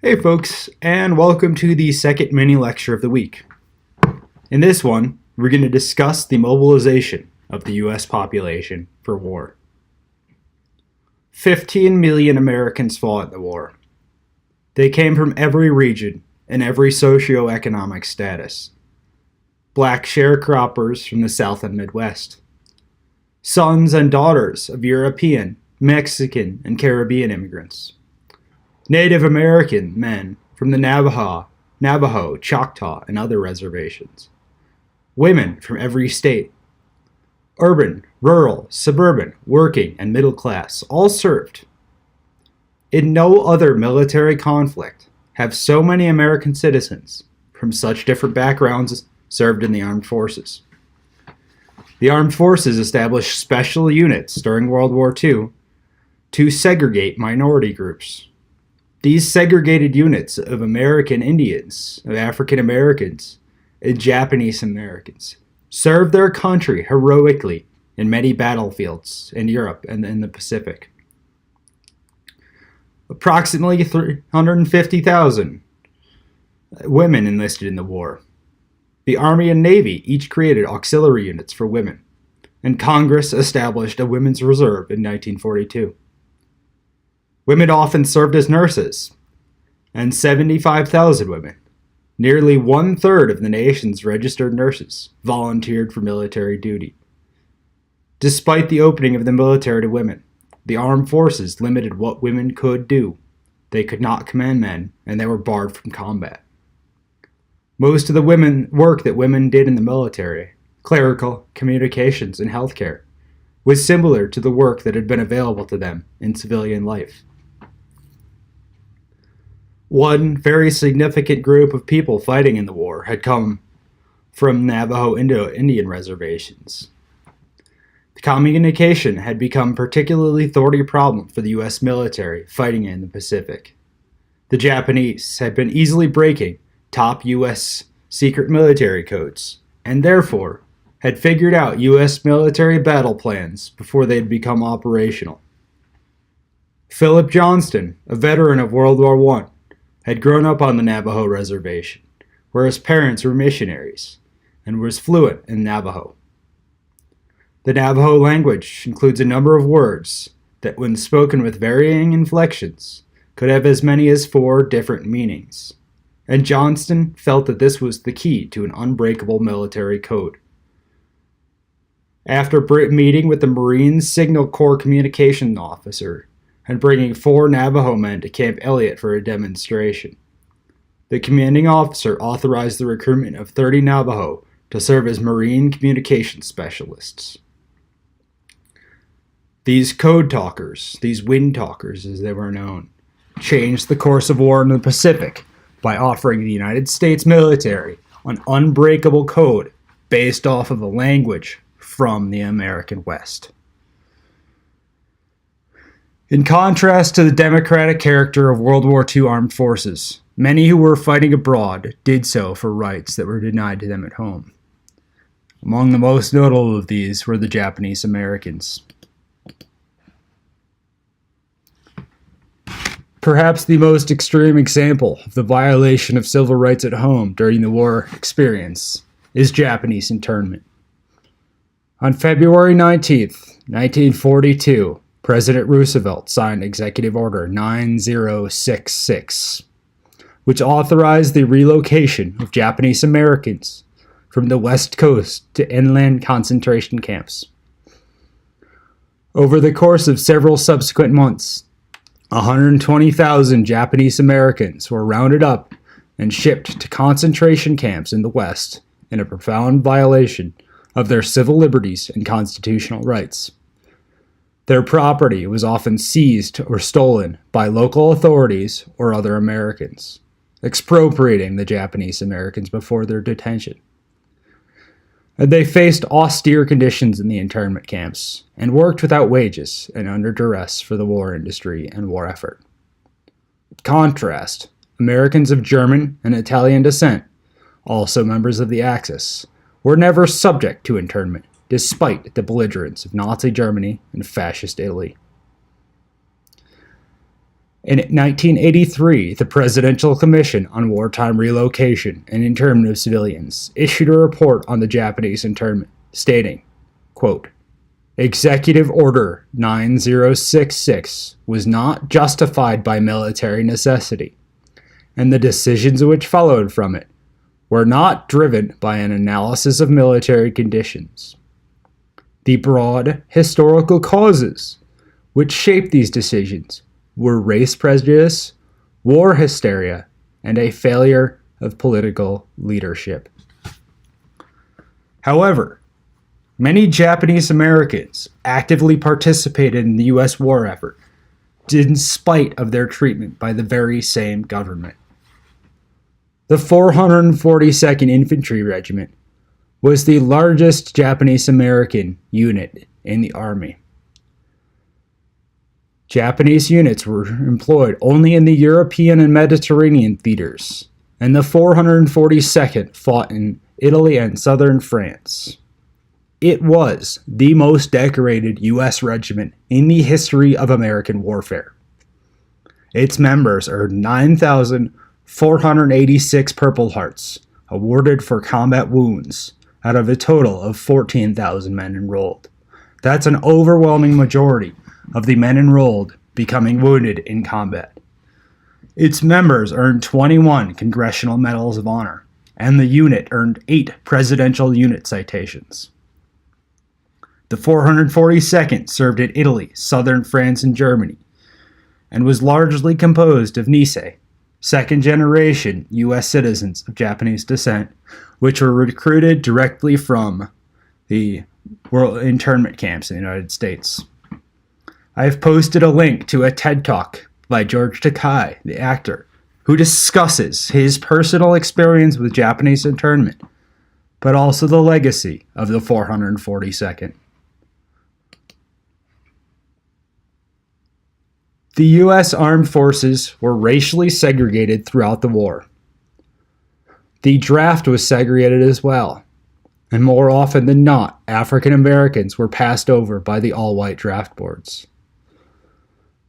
Hey folks, and welcome to the second mini lecture of the week. In this one, we're going to discuss the mobilization of the US population for war. 15 million Americans fought in the war. They came from every region and every socio-economic status. Black sharecroppers from the South and Midwest. Sons and daughters of European, Mexican, and Caribbean immigrants. Native American men from the Navajo, Choctaw, and other reservations. Women from every state. Urban, rural, suburban, working, and middle class all served. In no other military conflict have so many American citizens from such different backgrounds served in the armed forces. The armed forces established special units during World War II to segregate minority groups. These segregated units of American Indians, of African Americans, and Japanese Americans served their country heroically in many battlefields in Europe and in the Pacific. Approximately 350,000 women enlisted in the war. The Army and Navy each created auxiliary units for women, and Congress established a women's reserve in 1942. Women often served as nurses, and 75,000 women, nearly one-third of the nation's registered nurses, volunteered for military duty. Despite the opening of the military to women, the armed forces limited what women could do. They could not command men, and they were barred from combat. Most of the work that women did in the military, clerical, communications, and healthcare, was similar to the work that had been available to them in civilian life. One very significant group of people fighting in the war had come from Navajo Indian reservations. The communication had become a particularly thorny problem for the U.S. military fighting in the Pacific. The Japanese had been easily breaking top U.S. secret military codes, and therefore had figured out U.S. military battle plans before they had become operational. Philip Johnston, a veteran of World War I, had grown up on the Navajo reservation, where his parents were missionaries, and was fluent in Navajo. The Navajo language includes a number of words that, when spoken with varying inflections, could have as many as 4 different meanings, and Johnston felt that this was the key to an unbreakable military code. After meeting with the Marine Signal Corps communication officer and bringing 4 Navajo men to Camp Elliott for a demonstration, the commanding officer authorized the recruitment of 30 Navajo to serve as Marine communication specialists. These code talkers, these wind talkers as they were known, changed the course of war in the Pacific by offering the United States military an unbreakable code based off of a language from the American West. In contrast to the democratic character of World War II armed forces, many who were fighting abroad did so for rights that were denied to them at home. Among the most notable of these were the Japanese Americans. Perhaps the most extreme example of the violation of civil rights at home during the war experience is Japanese internment. On February 19, 1942, President Roosevelt signed Executive Order 9066, which authorized the relocation of Japanese Americans from the West Coast to inland concentration camps. Over the course of several subsequent months, 120,000 Japanese Americans were rounded up and shipped to concentration camps in the West in a profound violation of their civil liberties and constitutional rights. Their property was often seized or stolen by local authorities or other Americans, expropriating the Japanese Americans before their detention. And they faced austere conditions in the internment camps and worked without wages and under duress for the war industry and war effort. In contrast, Americans of German and Italian descent, also members of the Axis, were never subject to internment, despite the belligerence of Nazi Germany and Fascist Italy. In 1983, the Presidential Commission on Wartime Relocation and Internment of Civilians issued a report on the Japanese internment, stating, quote, Executive Order 9066 was not justified by military necessity, and the decisions which followed from it were not driven by an analysis of military conditions. The broad historical causes which shaped these decisions were race prejudice, war hysteria, and a failure of political leadership. However, many Japanese Americans actively participated in the U.S. war effort, in spite of their treatment by the very same government. The 442nd Infantry Regiment was the largest Japanese American unit in the Army. Japanese units were employed only in the European and Mediterranean theaters, and the 442nd fought in Italy and southern France. It was the most decorated U.S. regiment in the history of American warfare. Its members earned 9,486 Purple Hearts, awarded for combat wounds, out of a total of 14,000 men enrolled. That's an overwhelming majority of the men enrolled becoming wounded in combat. Its members earned 21 Congressional Medals of Honor, and the unit earned 8 Presidential Unit citations. The 442nd served in Italy, southern France, and Germany, and was largely composed of Nisei, second-generation U.S. citizens of Japanese descent, which were recruited directly from the world internment camps in the United States. I have posted a link to a TED Talk by George Takei, the actor, who discusses his personal experience with Japanese internment, but also the legacy of the 442nd. The U.S. Armed Forces were racially segregated throughout the war. The draft was segregated as well, and more often than not, African Americans were passed over by the all-white draft boards.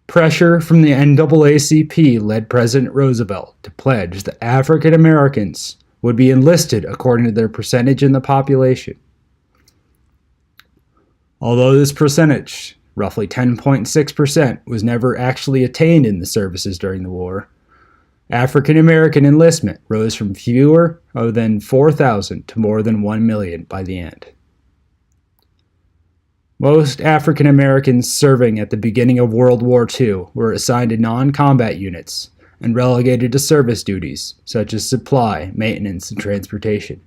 Pressure from the NAACP led President Roosevelt to pledge that African Americans would be enlisted according to their percentage in the population. Although this percentage, roughly 10.6%, was never actually attained in the services during the war, African American enlistment rose from fewer than 4,000 to more than 1 million by the end. Most African Americans serving at the beginning of World War II were assigned to non-combat units and relegated to service duties such as supply, maintenance, and transportation.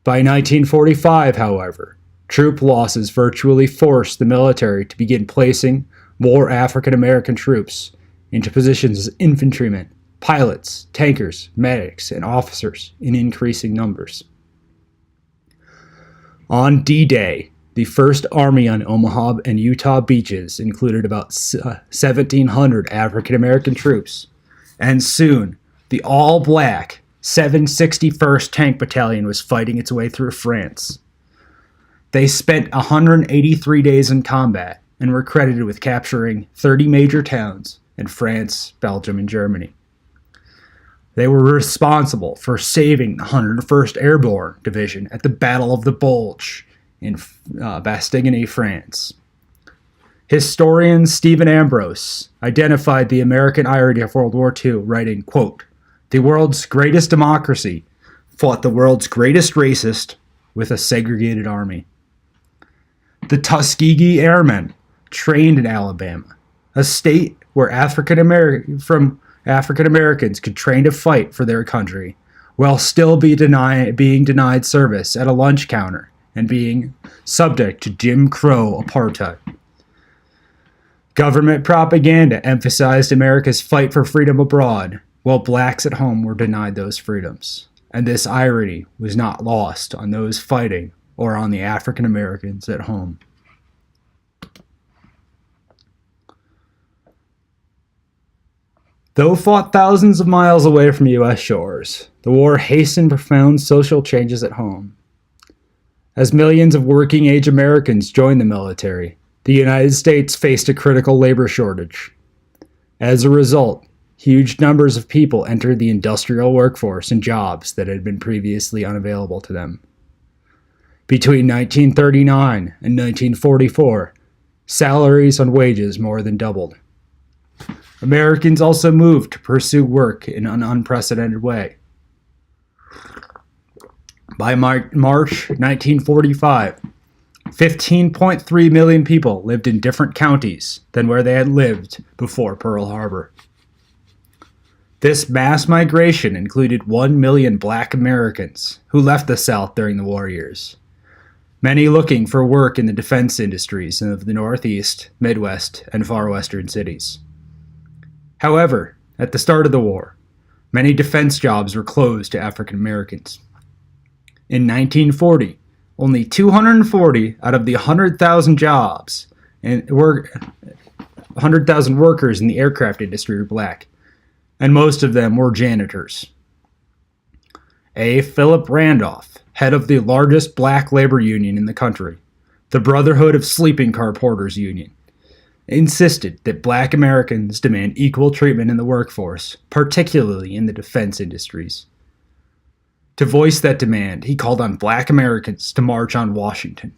By 1945, however, troop losses virtually forced the military to begin placing more African American troops into positions as infantrymen, pilots, tankers, medics, and officers in increasing numbers. On D-Day, the First Army on Omaha and Utah beaches included about 1,700 African American troops, and soon the all-black 761st Tank Battalion was fighting its way through France. They spent 183 days in combat and were credited with capturing 30 major towns in France, Belgium, and Germany. They were responsible for saving the 101st Airborne Division at the Battle of the Bulge in Bastigny, France. Historian Stephen Ambrose identified the American irony of World War II, writing, quote, "The world's greatest democracy fought the world's greatest racist with a segregated army." The Tuskegee Airmen trained in Alabama, a state where African Americans could train to fight for their country while still being denied service at a lunch counter and being subject to Jim Crow apartheid. Government propaganda emphasized America's fight for freedom abroad, while blacks at home were denied those freedoms. And this irony was not lost on those fighting or on the African Americans at home. Though fought thousands of miles away from U.S. shores, the war hastened profound social changes at home. As millions of working-age Americans joined the military, the United States faced a critical labor shortage. As a result, huge numbers of people entered the industrial workforce in jobs that had been previously unavailable to them. Between 1939 and 1944, salaries and wages more than doubled. Americans also moved to pursue work in an unprecedented way. By March 1945, 15.3 million people lived in different counties than where they had lived before Pearl Harbor. This mass migration included 1 million black Americans who left the South during the war years, many looking for work in the defense industries of the Northeast, Midwest, and far western cities. However, at the start of the war, many defense jobs were closed to African Americans. In 1940, only 240 out of the 100,000 jobs and 100,000 workers in the aircraft industry were black, and most of them were janitors. A. Philip Randolph, head of the largest black labor union in the country, the Brotherhood of Sleeping Car Porters Union, insisted that black Americans demand equal treatment in the workforce, particularly in the defense industries. To voice that demand, he called on black Americans to march on Washington.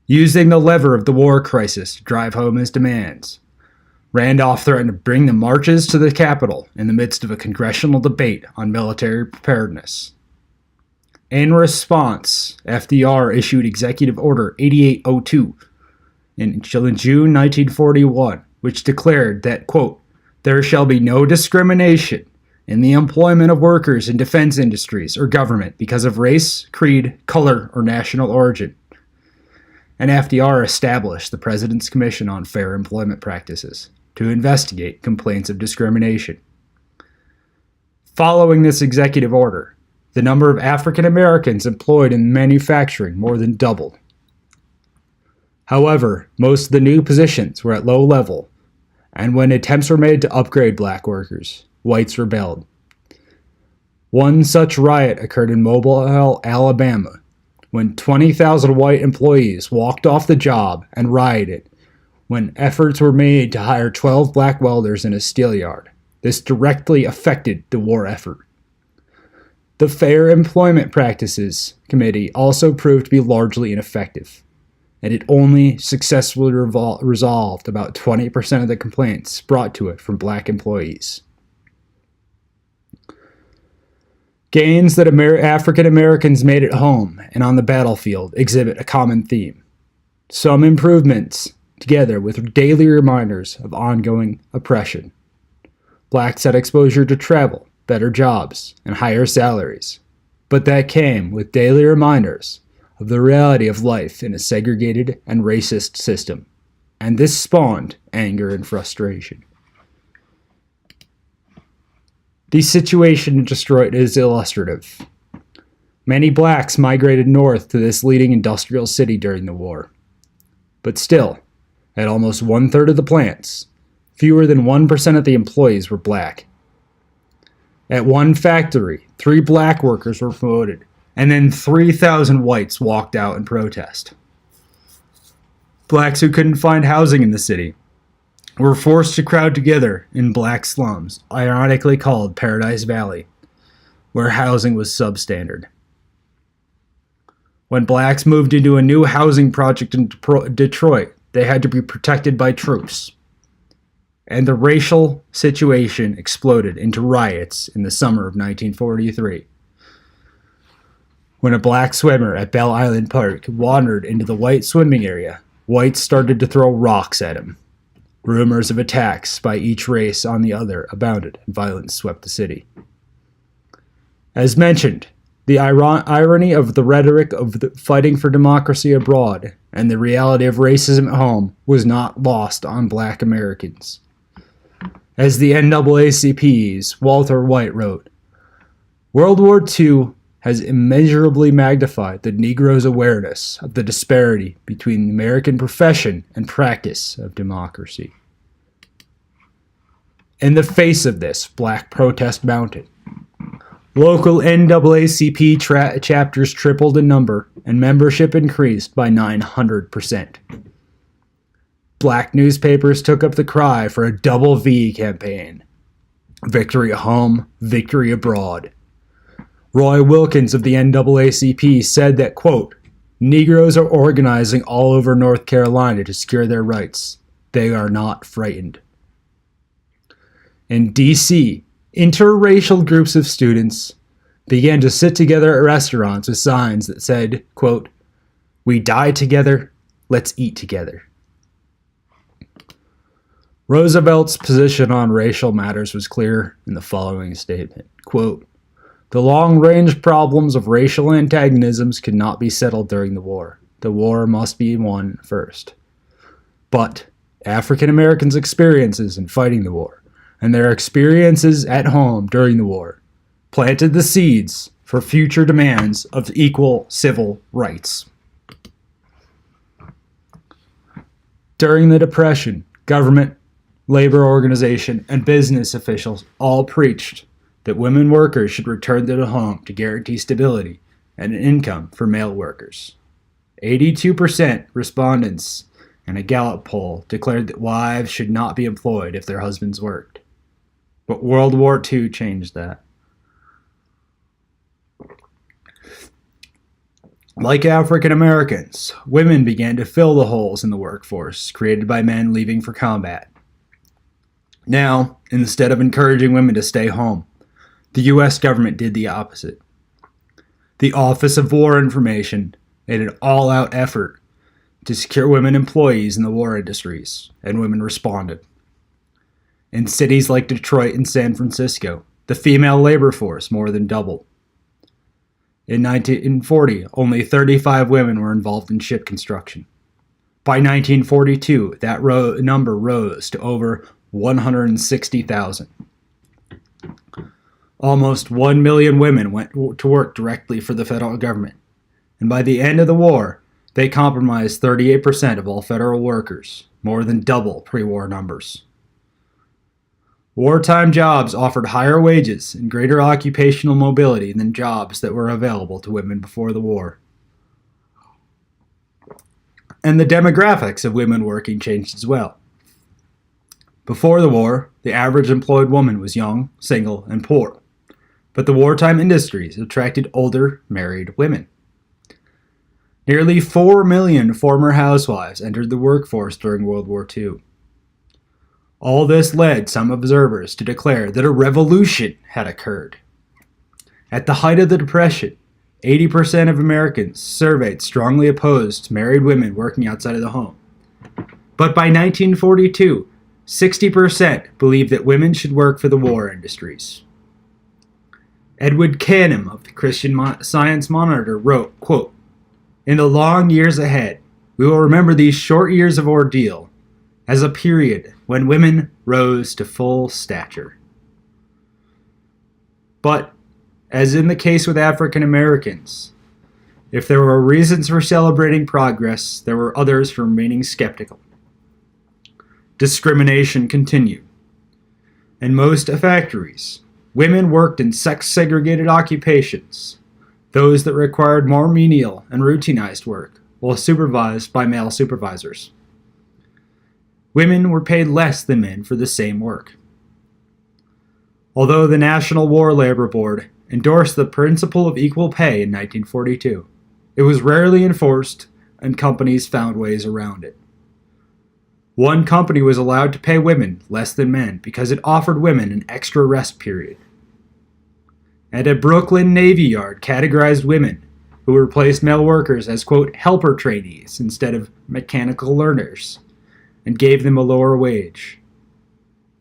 Using the lever of the war crisis to drive home his demands, Randolph threatened to bring the marches to the Capitol in the midst of a congressional debate on military preparedness. In response, FDR issued Executive Order 8802 in June 1941, which declared that, quote, "There shall be no discrimination in the employment of workers in defense industries or government because of race, creed, color, or national origin." And FDR established the President's Commission on Fair Employment Practices to investigate complaints of discrimination. Following this executive order, the number of African Americans employed in manufacturing more than doubled. However, most of the new positions were at low level, and when attempts were made to upgrade black workers, whites rebelled. One such riot occurred in Mobile, Alabama, when 20,000 white employees walked off the job and rioted when efforts were made to hire 12 black welders in a steel yard. This directly affected the war effort. The Fair Employment Practices Committee also proved to be largely ineffective, and it only successfully resolved about 20% of the complaints brought to it from black employees. Gains that African Americans made at home and on the battlefield exhibit a common theme. Some improvements, together with daily reminders of ongoing oppression. Blacks had exposure to travel, better jobs, and higher salaries, but that came with daily reminders of the reality of life in a segregated and racist system, and this spawned anger and frustration. The situation in Detroit is illustrative. Many blacks migrated north to this leading industrial city during the war. But still, at almost 1/3 of the plants, fewer than 1% of the employees were black. At one factory, 3 black workers were promoted, and then 3,000 whites walked out in protest. Blacks who couldn't find housing in the city were forced to crowd together in black slums, ironically called Paradise Valley, where housing was substandard. When blacks moved into a new housing project in Detroit, they had to be protected by troops. And the racial situation exploded into riots in the summer of 1943. When a black swimmer at Belle Island Park wandered into the white swimming area, whites started to throw rocks at him. Rumors of attacks by each race on the other abounded, and violence swept the city. As mentioned, the irony of the rhetoric of the fighting for democracy abroad and the reality of racism at home was not lost on black Americans. As the NAACP's Walter White wrote, "World War II has immeasurably magnified the Negro's awareness of the disparity between the American profession and practice of democracy." In the face of this, black protest mounted. Local NAACP chapters tripled in number, and membership increased by 900%. Black newspapers took up the cry for a double V campaign. Victory at home, victory abroad. Roy Wilkins of the NAACP said that, quote, Negroes are organizing all over North Carolina to secure their rights. They are not frightened. In D.C., interracial groups of students began to sit together at restaurants with signs that said, quote, we die together, let's eat together. Roosevelt's position on racial matters was clear in the following statement, quote, the long-range problems of racial antagonisms could not be settled during the war. The war must be won first. But African Americans' experiences in fighting the war and their experiences at home during the war planted the seeds for future demands of equal civil rights. During the Depression, government, labor organization, and business officials all preached that women workers should return to the home to guarantee stability and an income for male workers. 82% respondents in a Gallup poll declared that wives should not be employed if their husbands worked. But World War II changed that. Like African Americans, women began to fill the holes in the workforce created by men leaving for combat. Now, instead of encouraging women to stay home, the U.S. government did the opposite. The Office of War Information made an all-out effort to secure women employees in the war industries, and women responded. In cities like Detroit and San Francisco, the female labor force more than doubled. In 1940, only 35 women were involved in ship construction. By 1942, that number rose to over 160,000. Almost 1 million women went to work directly for the federal government, and by the end of the war, they comprised 38% of all federal workers, more than double pre-war numbers. Wartime jobs offered higher wages and greater occupational mobility than jobs that were available to women before the war. And the demographics of women working changed as well. Before the war, the average employed woman was young, single, and poor. But the wartime industries attracted older, married women. Nearly 4 million former housewives entered the workforce during World War II. All this led some observers to declare that a revolution had occurred. At the height of the Depression, 80% of Americans surveyed strongly opposed married women working outside of the home. But by 1942, 60% believed that women should work for the war industries. Edward Canham of the Christian Science Monitor wrote, quote, in the long years ahead, we will remember these short years of ordeal as a period when women rose to full stature. But, as in the case with African Americans, if there were reasons for celebrating progress, there were others for remaining skeptical. Discrimination continued. In most factories, women worked in sex-segregated occupations, those that required more menial and routinized work, while supervised by male supervisors. Women were paid less than men for the same work. Although the National War Labor Board endorsed the principle of equal pay in 1942, it was rarely enforced, and companies found ways around it. One company was allowed to pay women less than men because it offered women an extra rest period. And a Brooklyn Navy Yard categorized women who replaced male workers as, quote, helper trainees instead of mechanical learners, and gave them a lower wage.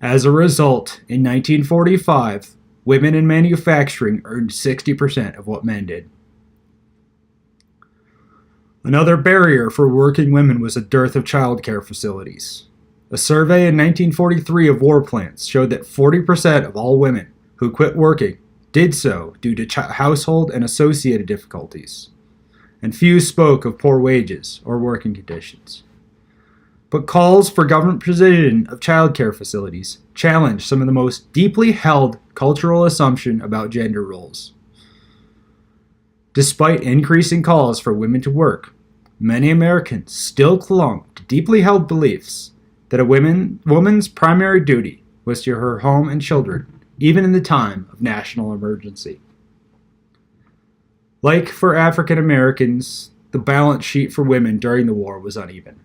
As a result, in 1945, women in manufacturing earned 60% of what men did. Another barrier for working women was a dearth of childcare facilities. A survey in 1943 of war plants showed that 40% of all women who quit working did so due to household and associated difficulties, and few spoke of poor wages or working conditions. But calls for government provision of childcare facilities challenged some of the most deeply held cultural assumptions about gender roles. Despite increasing calls for women to work, many Americans still clung to deeply held beliefs that a woman's primary duty was to her home and children, even in the time of national emergency. Like for African Americans, the balance sheet for women during the war was uneven.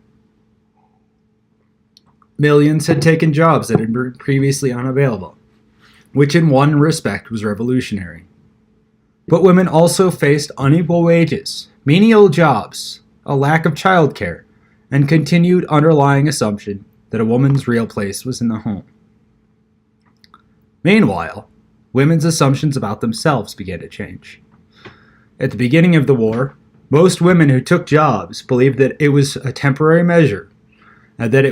Millions had taken jobs that had been previously unavailable, which in one respect was revolutionary. But women also faced unequal wages, menial jobs, a lack of childcare, and continued underlying assumption that a woman's real place was in the home. Meanwhile, women's assumptions about themselves began to change. At the beginning of the war, most women who took jobs believed that it was a temporary measure and that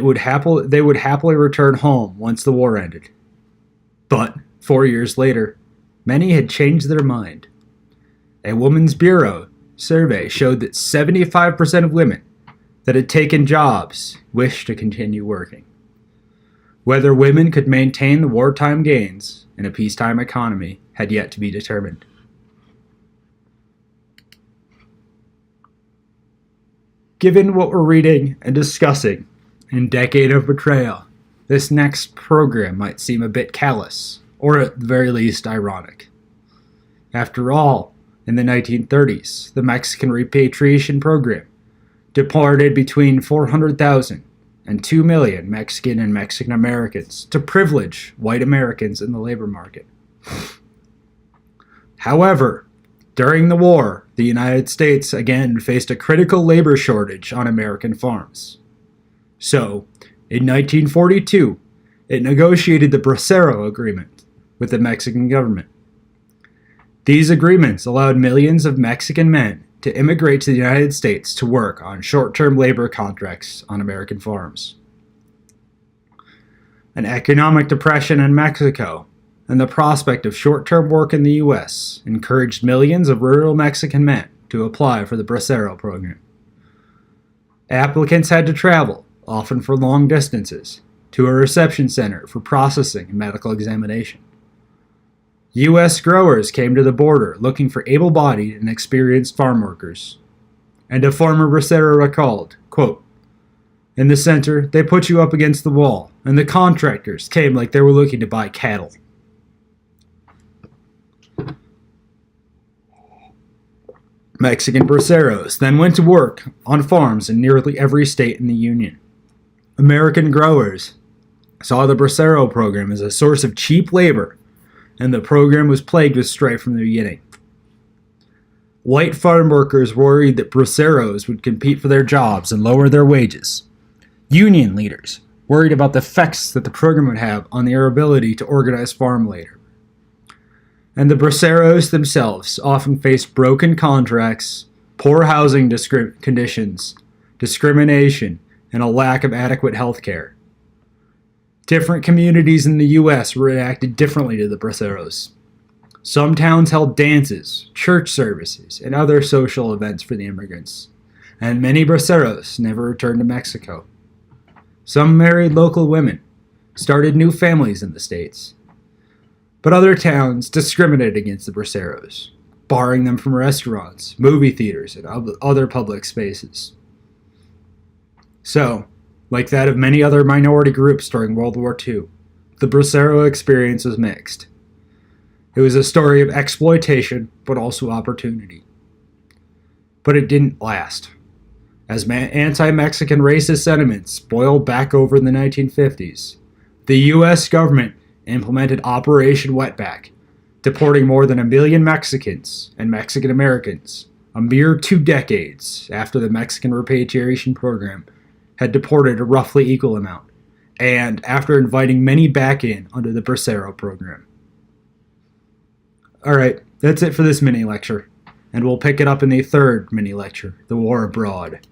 they would happily return home once the war ended. But 4 years later, many had changed their mind. A Women's Bureau survey showed that 75% of women that had taken jobs wished to continue working. Whether women could maintain the wartime gains in a peacetime economy had yet to be determined. Given what we're reading and discussing in Decade of Betrayal, this next program might seem a bit callous, or at the very least ironic. After all, in the 1930s, the Mexican repatriation program deported between 400,000 and 2 million Mexican and Mexican Americans to privilege white Americans in the labor market. However, during the war, the United States again faced a critical labor shortage on American farms. So, in 1942, it negotiated the Bracero Agreement with the Mexican government. These agreements allowed millions of Mexican men to immigrate to the United States to work on short-term labor contracts on American farms. An economic depression in Mexico and the prospect of short-term work in the U.S. encouraged millions of rural Mexican men to apply for the Bracero program. Applicants had to travel, often for long distances, to a reception center for processing and medical examination. U.S. growers came to the border looking for able-bodied and experienced farm workers. And a former Bracero recalled, quote, "In the center, they put you up against the wall, and the contractors came like they were looking to buy cattle." Mexican braceros then went to work on farms in nearly every state in the Union. American growers saw the Bracero program as a source of cheap labor, and the program was plagued with strife from the beginning. White farm workers worried that braceros would compete for their jobs and lower their wages. Union leaders worried about the effects that the program would have on their ability to organize farm labor. And the braceros themselves often faced broken contracts, poor housing conditions, discrimination, and a lack of adequate health care. Different communities in the U.S. reacted differently to the braceros. Some towns held dances, church services, and other social events for the immigrants, and many braceros never returned to Mexico. Some married local women, started new families in the States. But other towns discriminated against the braceros, barring them from restaurants, movie theaters, and other public spaces. So, like that of many other minority groups during World War II, the bracero experience was mixed. It was a story of exploitation, but also opportunity. But it didn't last. As anti-Mexican racist sentiments boiled back over in the 1950s, the U.S. government implemented Operation Wetback, deporting more than 1 million Mexicans and Mexican Americans, a mere 2 decades after the Mexican repatriation program had deported a roughly equal amount, and after inviting many back in under the Bracero program. Alright, that's it for this mini lecture, and we'll pick it up in the third mini lecture, The War Abroad.